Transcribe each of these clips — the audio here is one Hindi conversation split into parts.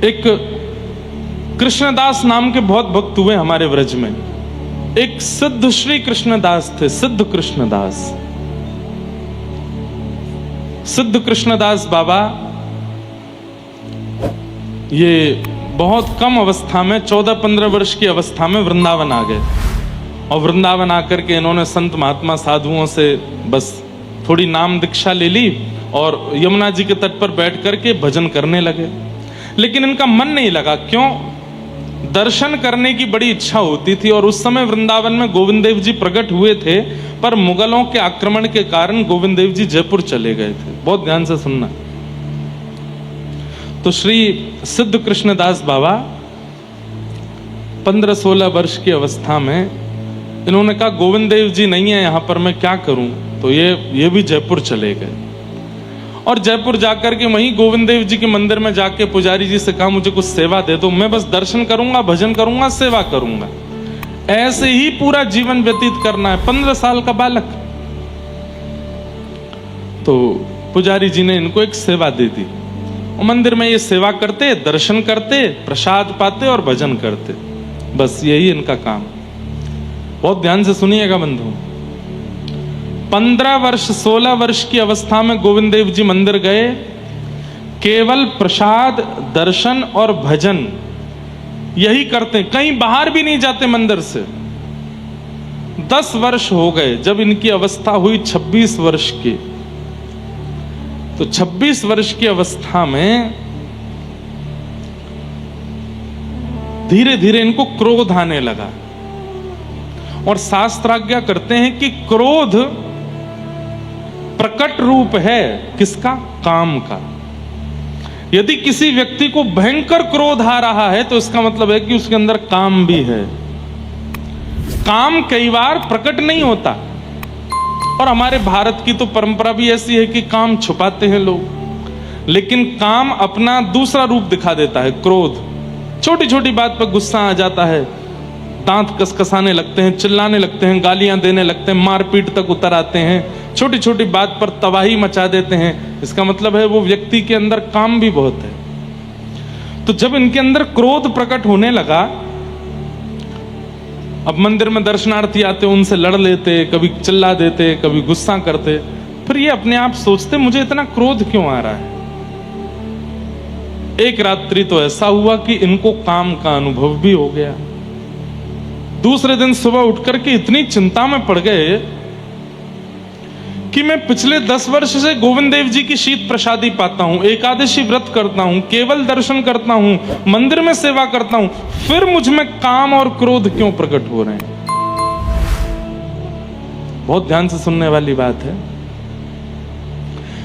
एक कृष्णदास नाम के बहुत भक्त हुए हमारे व्रज में। एक सिद्ध श्री कृष्णदास थे, सिद्ध कृष्णदास। सिद्ध कृष्णदास बाबा ये बहुत कम अवस्था में 14-15 वर्ष की अवस्था में वृंदावन आ गए, और वृंदावन आकर के इन्होंने संत महात्मा साधुओं से बस थोड़ी नाम दीक्षा ले ली और यमुना जी के तट पर बैठ करके भजन करने लगे। लेकिन इनका मन नहीं लगा। क्यों? दर्शन करने की बड़ी इच्छा होती थी, और उस समय वृंदावन में गोविंद देव जी प्रकट हुए थे, पर मुगलों के आक्रमण के कारण गोविंद देव जी जयपुर चले गए थे। बहुत ध्यान से सुनना। तो श्री सिद्ध कृष्णदास बाबा 15-16 वर्ष की अवस्था में इन्होंने कहा गोविंद देव जी नहीं है यहां पर, मैं क्या करूं? तो ये भी जयपुर चले गए, और जयपुर जाकर के वहीं गोविंद देव जी के मंदिर में जाके पुजारी जी से कहा मुझे कुछ सेवा दे दो, मैं बस दर्शन करूंगा, भजन करूंगा, सेवा करूंगा। ऐसे ही पूरा जीवन व्यतीत करना है। 15 साल का बालक। तो पुजारी जी ने इनको एक सेवा दे दी, और मंदिर में ये सेवा करते, दर्शन करते, प्रसाद पाते और भजन करते। बस यही इनका काम। बहुत ध्यान से सुनिएगा बंधु। 15 वर्ष 16 वर्ष की अवस्था में गोविंद देव जी मंदिर गए, केवल प्रसाद, दर्शन और भजन यही करते, कहीं बाहर भी नहीं जाते मंदिर से। 10 वर्ष हो गए। जब इनकी अवस्था हुई 26 वर्ष की, तो 26 वर्ष की अवस्था में धीरे धीरे इनको क्रोध आने लगा, और शास्त्राज्ञा करते हैं कि क्रोध प्रकट रूप है किसका? काम का। यदि किसी व्यक्ति को भयंकर क्रोध आ रहा है तो इसका मतलब है कि उसके अंदर काम भी है। काम कई बार प्रकट नहीं होता, और हमारे भारत की तो परंपरा भी ऐसी है कि काम छुपाते हैं लोग, लेकिन काम अपना दूसरा रूप दिखा देता है। क्रोध, छोटी छोटी बात पर गुस्सा आ जाता है, दांत कसकसाने लगते हैं, चिल्लाने लगते हैं, गालियां देने लगते हैं, मारपीट तक उतर आते हैं, छोटी छोटी बात पर तबाही मचा देते हैं। इसका मतलब है वो व्यक्ति के अंदर काम भी बहुत है। तो जब इनके अंदर क्रोध प्रकट होने लगा, अब मंदिर में दर्शनार्थी आते, उनसे लड़ लेते, कभी चिल्ला देते, कभी गुस्सा करते। फिर ये अपने आप सोचते मुझे इतना क्रोध क्यों आ रहा है। एक रात्रि तो ऐसा हुआ कि इनको काम का अनुभव भी हो गया। दूसरे दिन सुबह उठकर के इतनी चिंता में पड़ गए कि मैं पिछले 10 वर्ष से गोविंद देव जी की शीत प्रसादी पाता हूं, एकादशी व्रत करता हूं, केवल दर्शन करता हूं, मंदिर में सेवा करता हूं, फिर मुझ में काम और क्रोध क्यों प्रकट हो रहे हैं। बहुत ध्यान से सुनने वाली बात है।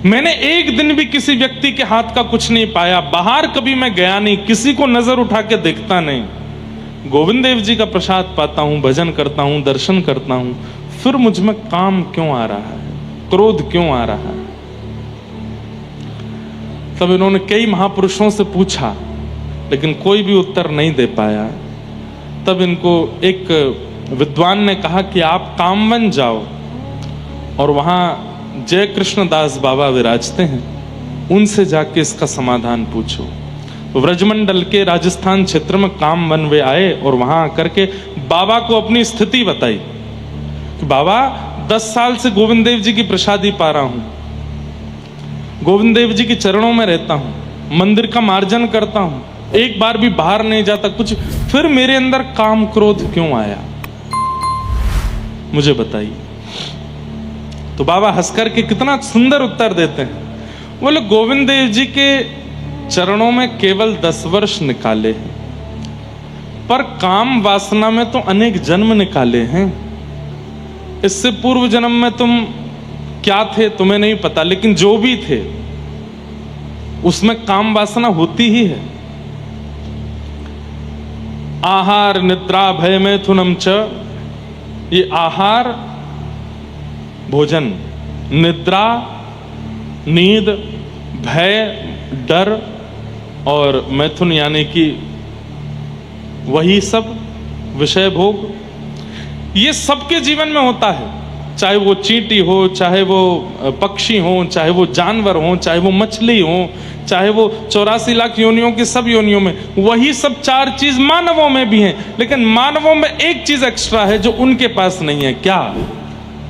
मैंने एक दिन भी किसी व्यक्ति के हाथ का कुछ नहीं पाया, बाहर कभी मैं गया नहीं, किसी को नजर उठा के देखता नहीं, गोविंद देव जी का प्रसाद पाता हूं, भजन करता हूं, दर्शन करता हूं, फिर मुझ में काम क्यों आ रहा है, क्रोध क्यों आ रहा है। तब इन्होंने कई महापुरुषों से पूछा, लेकिन कोई भी उत्तर नहीं दे पाया। तब इनको एक विद्वान ने कहा कि आप कामवन जाओ, और वहां जय कृष्णदास बाबा विराजते हैं, उनसे जाके इसका समाधान पूछो। व्रजमंडल के राजस्थान क्षेत्र में कामवन वे आए, और वहां आकर के बाबा को अपनी स्थिति बताई कि बाबा 10 साल से गोविंद देव जी की प्रसादी पा रहा हूं, गोविंद देव जी के चरणों में रहता हूं, मंदिर का मार्जन करता हूं, एक बार भी बाहर नहीं जाता कुछ, फिर मेरे अंदर काम क्रोध क्यों आया, मुझे बताइए। तो बाबा हंसकर के कितना सुंदर उत्तर देते हैं। बोले गोविंद देव जी के चरणों में केवल 10 वर्ष निकाले हैं, पर काम वासना में तो अनेक जन्म निकाले हैं। इससे पूर्व जन्म में तुम क्या थे तुम्हें नहीं पता, लेकिन जो भी थे उसमें काम वासना होती ही है। आहार निद्रा भय मैथुनम च, ये आहार भोजन, निद्रा नींद, भय डर, और मैथुन यानी कि वही सब विषय भोग, ये सबके जीवन में होता है। चाहे वो चींटी हो, चाहे वो पक्षी हो, चाहे वो जानवर हो, चाहे वो मछली हो, चाहे वो 84 लाख योनियों की सब योनियों में, वही सब 4 चीज मानवों में भी हैं। लेकिन मानवों में एक चीज एक्स्ट्रा है जो उनके पास नहीं है। क्या?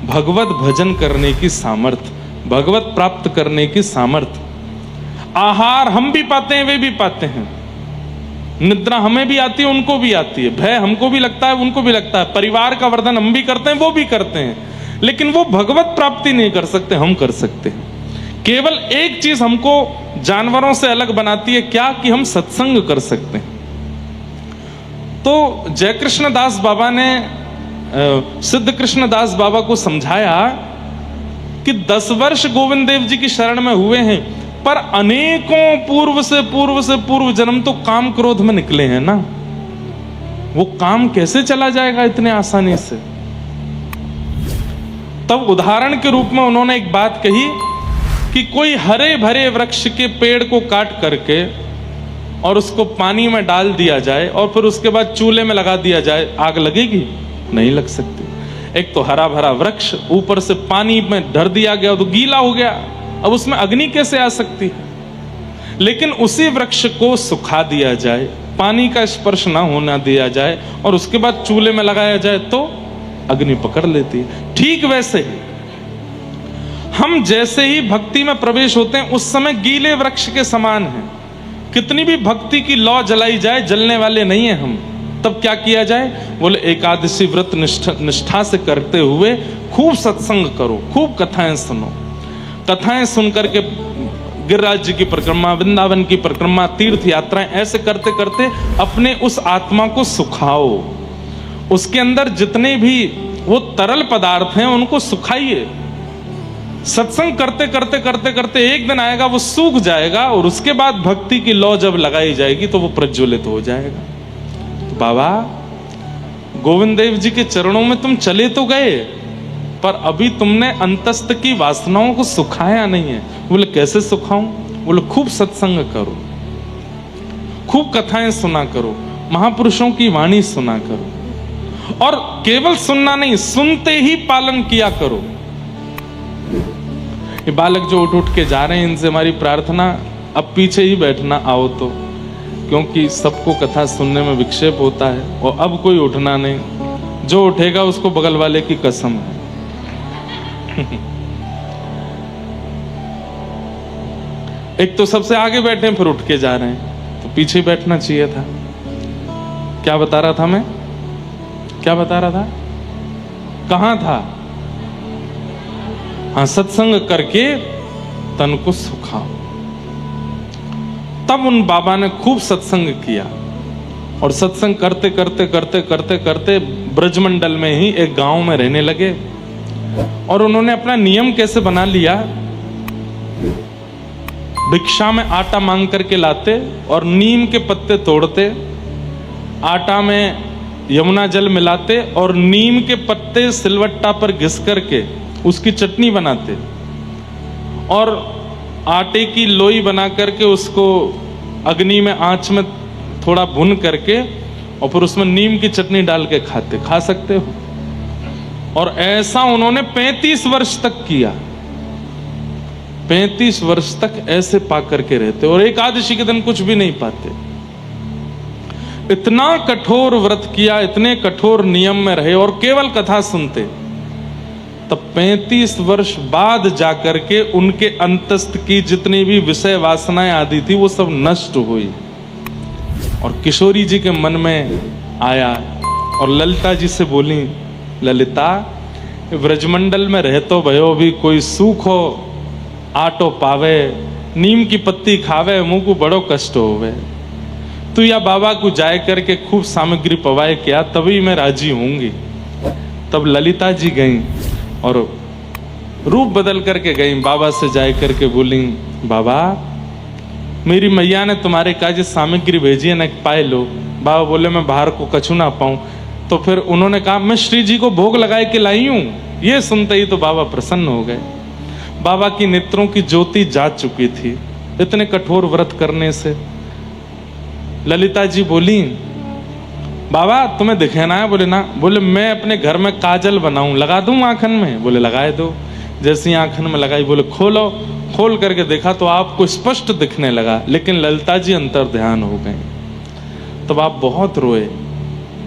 भगवत भजन करने की सामर्थ्य, भगवत प्राप्त करने की सामर्थ्य। आहार हम भी पाते हैं, वे भी पाते हैं। निद्रा हमें भी आती है, उनको भी आती है। भय हमको भी लगता है, उनको भी लगता है। परिवार का वर्धन हम भी करते हैं, वो भी करते हैं। लेकिन वो भगवत प्राप्ति नहीं कर सकते, हम कर सकते हैं। केवल एक चीज हमको जानवरों से अलग बनाती है, क्या? कि हम सत्संग कर सकते हैं। तो जय कृष्ण दास बाबा ने सिद्ध कृष्ण दास बाबा को समझाया कि 10 वर्ष गोविंद देव जी की शरण में हुए हैं, पर अनेकों पूर्व से पूर्व जन्म तो काम क्रोध में निकले हैं ना। वो काम कैसे चला जाएगा इतने आसानी से? तब उदाहरण के रूप में उन्होंने एक बात कही कि कोई हरे भरे वृक्ष के पेड़ को काट करके और उसको पानी में डाल दिया जाए और फिर उसके बाद चूल्हे में लगा दिया जाए, आग लगेगी? नहीं लग सकती। एक तो हरा भरा वृक्ष, ऊपर से पानी में धर दिया गया तो गीला हो गया, अब उसमें अग्नि कैसे आ सकती है? लेकिन उसी वृक्ष को सुखा दिया जाए, पानी का स्पर्श ना होना दिया जाए और उसके बाद चूल्हे में लगाया जाए तो अग्नि पकड़ लेती है। ठीक वैसे ही हम जैसे ही भक्ति में प्रवेश होते हैं उस समय गीले वृक्ष के समान हैं। कितनी भी भक्ति की लौ जलाई जाए, जलने वाले नहीं है हम। तब क्या किया जाए? बोले एकादशी व्रत निष्ठा से करते हुए खूब सत्संग करो, खूब कथाएं सुनो। कथाएं सुन करके गिरिराज जी की परिक्रमा, वृंदावन की परिक्रमा, तीर्थ यात्राएं ऐसे करते करते अपने उस आत्मा को सुखाओ। उसके अंदर जितने भी वो तरल पदार्थ हैं उनको सुखाइए। सत्संग करते करते करते करते एक दिन आएगा वो सूख जाएगा और उसके बाद भक्ति की लौ जब लगाई जाएगी तो वो प्रज्वलित हो जाएगा। तो बाबा गोविंद देव जी के चरणों में तुम चले तो गए, पर अभी तुमने अंतस्थ की वासनाओं को सुखाया नहीं है। बोले कैसे सुखाऊं? बोले खूब सत्संग करो, खूब कथाएं सुना करो, महापुरुषों की वाणी सुना करो। और केवल सुनना नहीं, सुनते ही पालन किया करो। ये बालक जो उठ उठ के जा रहे हैं, इनसे हमारी प्रार्थना अब पीछे ही बैठना आओ तो, क्योंकि सबको कथा सुनने में विक्षेप होता है। और अब कोई उठना नहीं, जो उठेगा उसको बगल वाले की कसम है। एक तो सबसे आगे बैठे फिर उठ के जा रहे हैं, तो पीछे बैठना चाहिए था। क्या बता रहा था मैं? क्या बता रहा था? कहां था? हाँ, सत्संग करके तन को सुखाओ। तब उन बाबा ने खूब सत्संग किया और सत्संग करते करते करते करते करते ब्रजमंडल में ही एक गांव में रहने लगे। और उन्होंने अपना नियम कैसे बना लिया? भिक्षा में आटा मांग करके लाते और नीम के पत्ते तोड़ते, आटा में यमुना जल मिलाते और नीम के पत्ते सिलवट्टा पर घिस करके उसकी चटनी बनाते और आटे की लोई बना करके उसको अग्नि में आंच में थोड़ा भून करके और फिर उसमें नीम की चटनी डाल के खाते। खा सकते हो। और ऐसा उन्होंने 35 वर्ष तक किया। 35 वर्ष तक ऐसे पा करके रहते और एकादशी के दिन कुछ भी नहीं पाते। इतना कठोर व्रत किया, इतने कठोर नियम में रहे और केवल कथा सुनते। तब 35 वर्ष बाद जाकर के उनके अंतस्थ की जितनी भी विषय वासनाएं आदि थी वो सब नष्ट हुई। और किशोरी जी के मन में आया और ललिता जी से बोली, ललिता ब्रजमंडल में रह तो भयो भी कोई सूख हो आटो पावे, नीम की पत्ती खावे, मुंह को बड़ो कष्ट होवे। तू या बाबा को जाए करके खूब सामग्री पवाए क्या, तभी मैं राजी होंगी। तब ललिता जी गईं और रूप बदल करके गईं, बाबा से जाए करके बोली, बाबा मेरी मैया ने तुम्हारे काज सामग्री भेजी है ना, पाए लो। बाबा बोले मैं बाहर को कछु ना पाऊं। तो फिर उन्होंने कहा मैं श्री जी को भोग लगाए के लाई हूं। ये सुनते ही तो बाबा प्रसन्न हो गए। बाबा की नेत्रों की ज्योति जा चुकी थी इतने कठोर व्रत करने से। ललिता जी बोली, बाबा तुम्हें दिखे ना है? बोले ना। बोले मैं अपने घर में काजल बनाऊं, लगा दूं आंखन में? बोले लगाए दो। जैसे ही आंखन में लगाई, बोले खोलो। खोल करके देखा तो आपको स्पष्ट दिखने लगा, लेकिन ललिता जी अंतर ध्यान हो गए। तब आप बहुत रोए,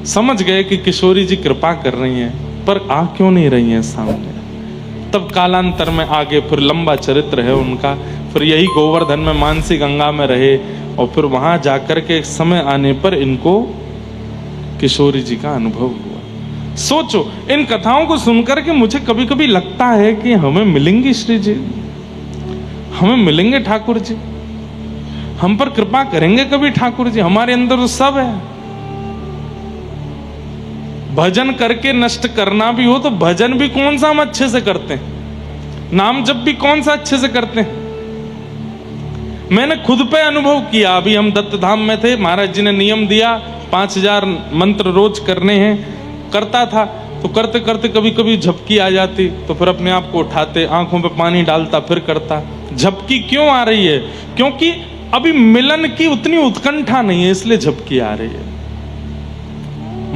समझ गए कि किशोरी जी कृपा कर रही हैं, पर आ क्यों नहीं रही हैं सामने। तब कालांतर में आगे फिर लंबा चरित्र है उनका, फिर यही गोवर्धन में मानसी गंगा में रहे, और फिर वहां जाकर के समय आने पर इनको किशोरी जी का अनुभव हुआ। सोचो, इन कथाओं को सुनकर के मुझे कभी कभी लगता है कि हमें मिलेंगी श्री जी, हमें मिलेंगे ठाकुर जी, हम पर कृपा करेंगे कभी ठाकुर जी। हमारे अंदर तो सब है। भजन करके नष्ट करना भी हो तो भजन भी कौन सा हम अच्छे से करते हैं, नाम जप भी कौन सा अच्छे से करते हैं। मैंने खुद पे अनुभव किया। अभी हम दत्त धाम में थे, महाराज जी ने नियम दिया 5000 मंत्र रोज करने हैं। करता था तो करते करते कभी कभी झपकी आ जाती, तो फिर अपने आप को उठाते, आंखों पे पानी डालता, फिर करता। झपकी क्यों आ रही है? क्योंकि अभी मिलन की उतनी उत्कंठा नहीं है, इसलिए झपकी आ रही है।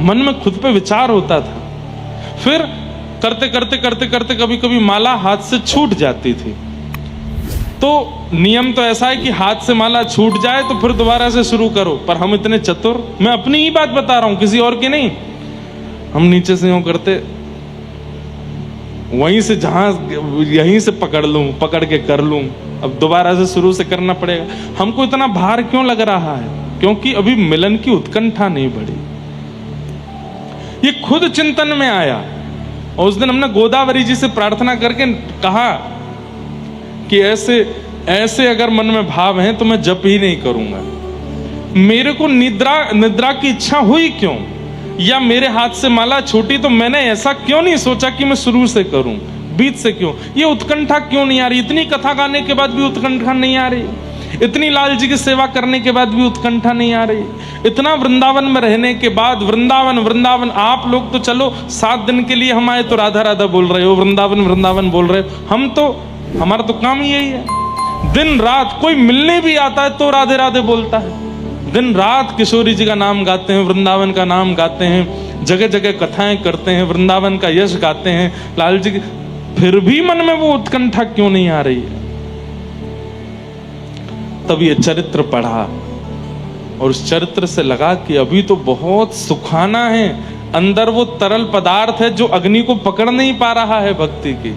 मन में खुद पे विचार होता था। फिर करते करते करते करते कभी कभी माला हाथ से छूट जाती थी। तो नियम तो ऐसा है कि हाथ से माला छूट जाए तो फिर दोबारा से शुरू करो, पर हम इतने चतुर, मैं अपनी ही बात बता रहा हूं, किसी और की नहीं। हम नीचे से यूं करते, वहीं से जहां यहीं से पकड़ लूं, पकड़ के कर लूं, अब दोबारा से शुरू से करना पड़ेगा। हमको इतना भार क्यों लग रहा है? क्योंकि अभी मिलन की उत्कंठा नहीं बढ़ी। ये खुद चिंतन में आया, और उस दिन हमने गोदावरी जी से प्रार्थना करके कहा कि ऐसे ऐसे अगर मन में भाव हैं तो मैं जप ही नहीं करूंगा। मेरे को निद्रा की इच्छा हुई क्यों, या मेरे हाथ से माला छूटी तो मैंने ऐसा क्यों नहीं सोचा कि मैं शुरू से करूं, बीच से क्यों? ये उत्कंठा क्यों नहीं आ रही? इतनी कथा गाने के बाद भी उत्कंठा नहीं आ रही, इतनी लाल जी की सेवा करने के बाद भी उत्कंठा नहीं आ रही, इतना वृंदावन में रहने के बाद। वृंदावन वृंदावन, आप लोग तो चलो 7 दिन के लिए हम आए तो राधा राधा बोल रहे हो, वृंदावन वृंदावन बोल रहे हो। हम तो, हमारा तो काम यही है, दिन रात कोई मिलने भी आता है तो राधे राधे बोलता है। दिन रात किशोरी जी का नाम गाते हैं, वृंदावन का नाम गाते हैं, जगह जगह कथाएं करते हैं, वृंदावन का यश गाते हैं, लाल जी की, फिर भी मन में वो उत्कंठा क्यों नहीं आ रही है? तब ये चरित्र पढ़ा और उस चरित्र से लगा कि अभी तो बहुत सुखाना है, अंदर वो तरल पदार्थ है जो अग्नि को पकड़ नहीं पा रहा है भक्ति की।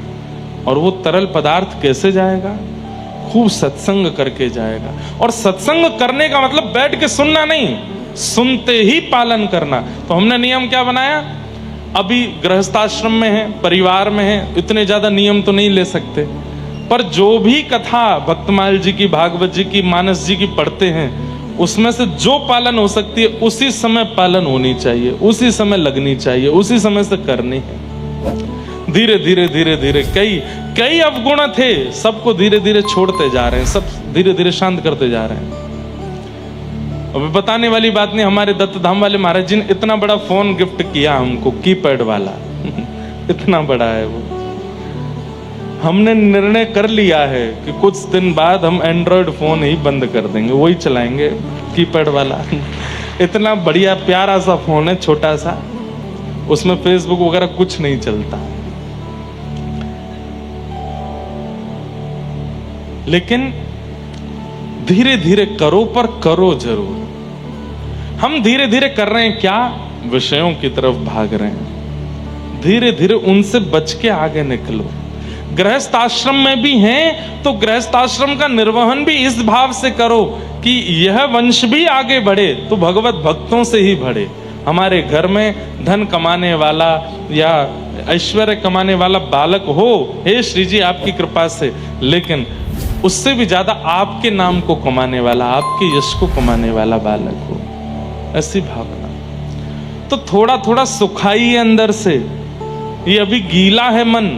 और वो तरल पदार्थ कैसे जाएगा? खूब सत्संग करके जाएगा। और सत्संग करने का मतलब बैठ के सुनना नहीं, सुनते ही पालन करना। तो हमने नियम क्या बनाया? अभी गृहस्थाश्रम में है, परिवार में है, इतने ज्यादा नियम तो नहीं ले सकते, पर जो भी कथा भक्तमाल जी की, भागवत जी की, मानस जी की पढ़ते हैं, उसमें से जो पालन हो सकती है उसी समय पालन होनी चाहिए, उसी समय लगनी चाहिए, उसी समय से करनी है। धीरे धीरे धीरे धीरे कई अवगुण थे, सबको धीरे धीरे छोड़ते जा रहे हैं, सब धीरे धीरे शांत करते जा रहे हैं। अब बताने वाली बात नहीं, हमारे दत्त धाम वाले महाराज जी ने इतना बड़ा फोन गिफ्ट किया हमको, कीपैड वाला इतना बड़ा है वो। हमने निर्णय कर लिया है कि कुछ दिन बाद हम एंड्रॉयड फोन ही बंद कर देंगे, वही चलाएंगे कीपैड वाला। इतना बढ़िया प्यारा सा फोन है, छोटा सा, उसमें फेसबुक वगैरह कुछ नहीं चलता। लेकिन धीरे धीरे करो, पर करो जरूर। हम धीरे धीरे कर रहे हैं क्या? विषयों की तरफ भाग रहे हैं। धीरे धीरे उनसे बच के आगे निकलो। गृहस्थ आश्रम में भी हैं तो गृहस्थ आश्रम का निर्वहन भी इस भाव से करो कि यह वंश भी आगे बढ़े, तो भगवत भक्तों से ही बढ़े। हमारे घर में धन कमाने वाला या ऐश्वर्य कमाने वाला बालक हो, हे श्री जी आपकी कृपा से, लेकिन उससे भी ज्यादा आपके नाम को कमाने वाला, आपके यश को कमाने वाला बालक हो, ऐसी भावना। तो थोड़ा थोड़ा सुखाइए अंदर से। ये अभी गीला है मन,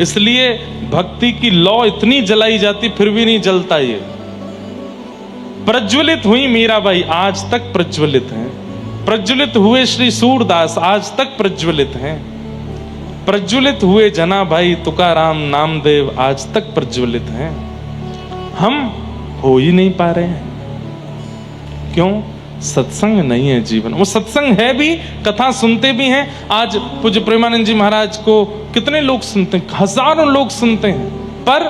इसलिए भक्ति की लौ इतनी जलाई जाती फिर भी नहीं जलता। ये प्रज्वलित हुई मीराबाई, आज तक प्रज्वलित हैं। प्रज्वलित हुए श्री सूरदास, आज तक प्रज्वलित हैं। प्रज्वलित हुए जना भाई तुकाराम नामदेव, आज तक प्रज्वलित हैं। हम हो ही नहीं पा रहे हैं। क्यों? सत्संग नहीं है जीवन। वो सत्संग है भी, कथा सुनते भी हैं। आज पूज्य प्रेमानंद जी महाराज को कितने लोग सुनते हैं, हजारों लोग सुनते हैं, पर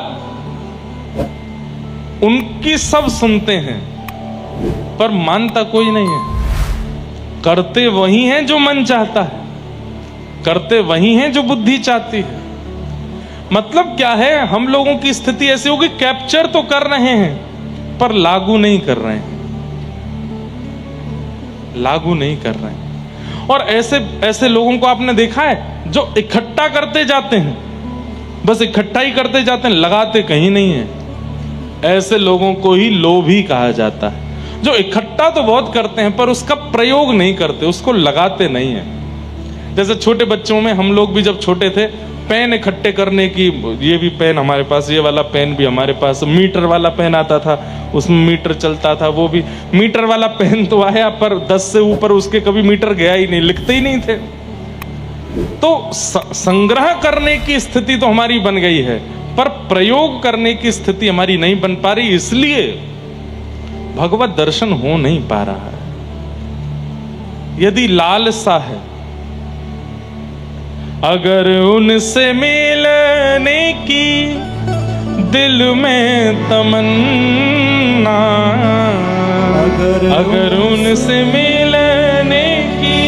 उनकी सब सुनते हैं पर मानता कोई नहीं है। करते वही हैं जो मन चाहता है, करते वही हैं जो बुद्धि चाहती है। मतलब क्या है, हम लोगों की स्थिति ऐसी होगी, कैप्चर तो कर रहे हैं पर लागू नहीं कर रहे हैं, लागू नहीं कर रहे हैं। और ऐसे लोगों को आपने देखा है जो इकट्ठा करते जाते हैं, बस इकट्ठा ही करते जाते हैं, लगाते कहीं नहीं है। ऐसे लोगों को ही लोभी कहा जाता है, जो इकट्ठा तो बहुत करते हैं पर उसका प्रयोग नहीं करते, उसको लगाते नहीं है। जैसे छोटे बच्चों में, हम लोग भी जब छोटे थे, पेन इकट्ठे करने की, ये भी पेन हमारे पास, ये वाला पेन भी हमारे पास, मीटर वाला पेन आता था, उसमें मीटर चलता था, वो भी मीटर वाला पेन तो आया पर 10 से ऊपर उसके कभी मीटर गया ही नहीं, लिखते ही नहीं थे। तो संग्रह करने की स्थिति तो हमारी बन गई है, पर प्रयोग करने की स्थिति हमारी नहीं बन पा रही, इसलिए भगवत दर्शन हो नहीं पा रहा है। यदि लालसा है, अगर उनसे मिलने की दिल में तमन्ना, अगर उनसे मिलने की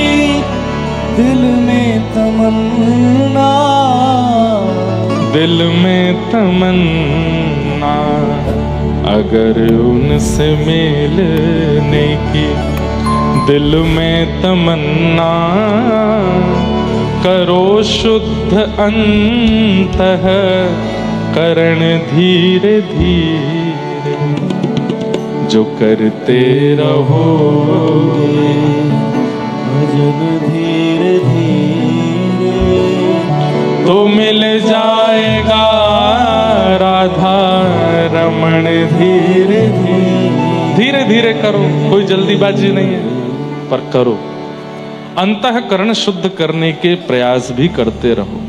दिल में तमन्ना, दिल में तमन्ना, अगर उनसे मिलने की दिल में तमन्ना, करो शुद्ध अंतः करण धीरे धीरे, जो करते रहो भजन धीरे धीरे, तो मिल जाएगा राधा रमण धीरे धीरे। धीरे धीरे करो, कोई जल्दीबाजी नहीं है, पर करो। अंतःकरण शुद्ध करने के प्रयास भी करते रहो।